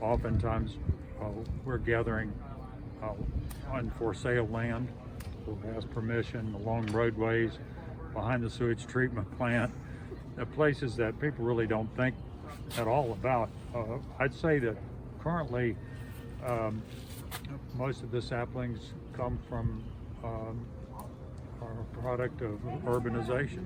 Oftentimes we're gathering on for sale land who has permission along roadways, behind the sewage treatment plant, the places that people really don't think at all about. I'd say that currently most of the saplings come from are a product of urbanization,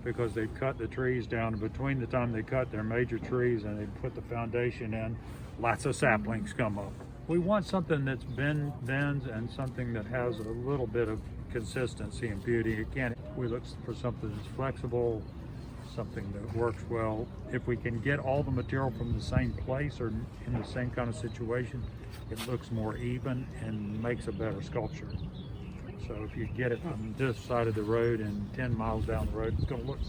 because they've cut the trees down, and between the time they cut their major trees and they put the foundation in, lots of saplings come up. We want something that's bends and something that has a little bit of consistency and beauty. We look for something that's flexible, something that works well. If we can get all the material from the same place or in the same kind of situation, it looks more even and makes a better sculpture. So if you get it from this side of the road and 10 miles down the road, it's going to look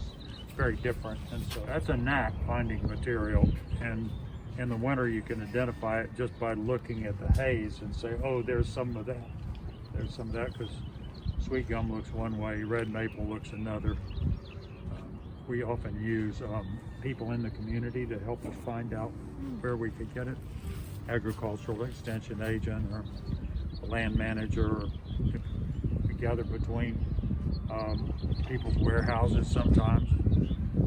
very different. And so that's a knack, finding material. And in the winter, you can identify it just by looking at the haze and say, oh, there's some of that. There's some of that, because sweet gum looks one way, red maple looks another. We often use people in the community to help us find out where we could get it. Agricultural extension agent or a land manager. We gather between people's warehouses sometimes.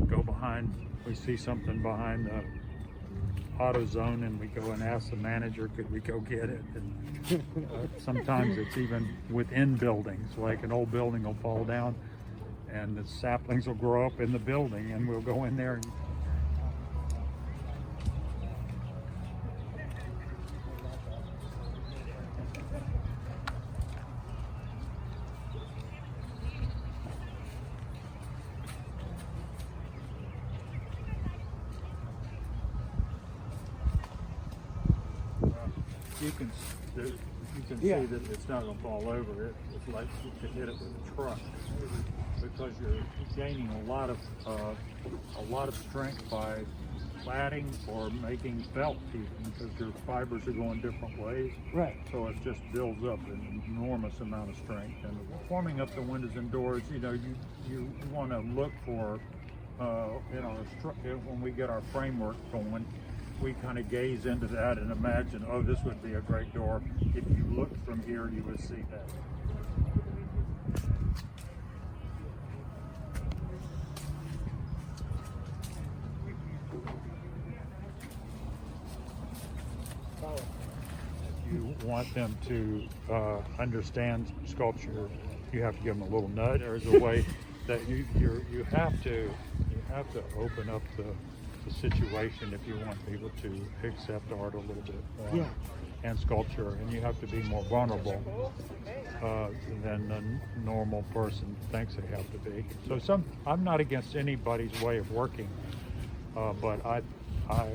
Go behind, we see something behind the auto zone and we go and ask the manager, could we go get it? And sometimes it's even within buildings, like an old building will fall down and the saplings will grow up in the building, and we'll go in there and you can see that it's not going to fall over. It's like you could hit it with a truck, because you're gaining a lot of strength by plaiting or making felt even, because your fibers are going different ways. Right. So it just builds up an enormous amount of strength. And forming up the windows and doors, you want to look for when we get our framework going, we kind of gaze into that and imagine, oh, this would be a great door. If you looked from here, you would see that. If you want them to understand sculpture, you have to give them a little nudge. There's a way that you have to open up the situation if you want people to accept art a little bit more, and sculpture, and you have to be more vulnerable than the normal person thinks they have to be. So I'm not against anybody's way of working, but I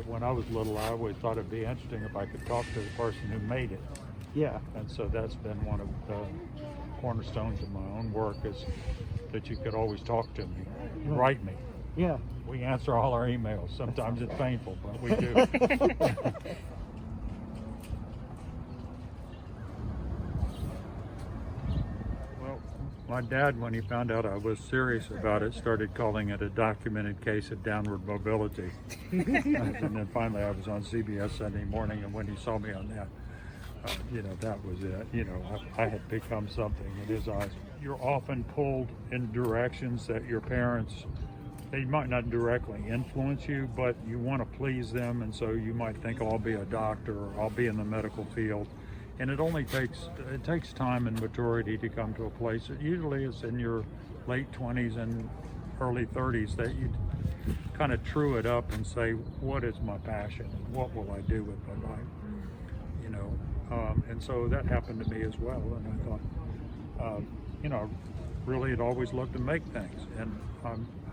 when I was little, I always thought it'd be interesting if I could talk to the person who made it. Yeah. And so that's been one of the cornerstones of my own work, is that you could always talk to me, write me. Yeah. We answer all our emails. Sometimes it's painful, but we do. Well, my dad, when he found out I was serious about it, started calling it a documented case of downward mobility. And then finally I was on CBS Sunday Morning, and when he saw me on that, that was it. I had become something in his eyes. You're often pulled in directions that your parents, they might not directly influence you, but you want to please them, and so you might think, oh, I'll be a doctor, or I'll be in the medical field. And it takes time and maturity to come to a place. Usually it's in your late 20s and early 30s that you kind of true it up and say, what is my passion? What will I do with my life? And so that happened to me as well. And I thought, really had always loved to make things. And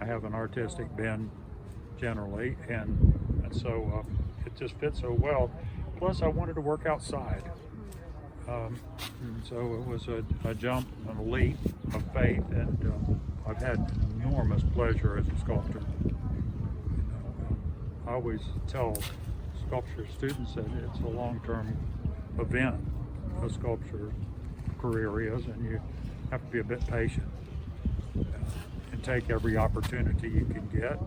I have an artistic bend generally, and so it just fits so well. Plus I wanted to work outside. And so it was a jump, a leap of faith, and I've had enormous pleasure as a sculptor. I always tell sculpture students that it's a long-term event, a sculpture career is, and you have to be a bit patient. and take every opportunity you can get.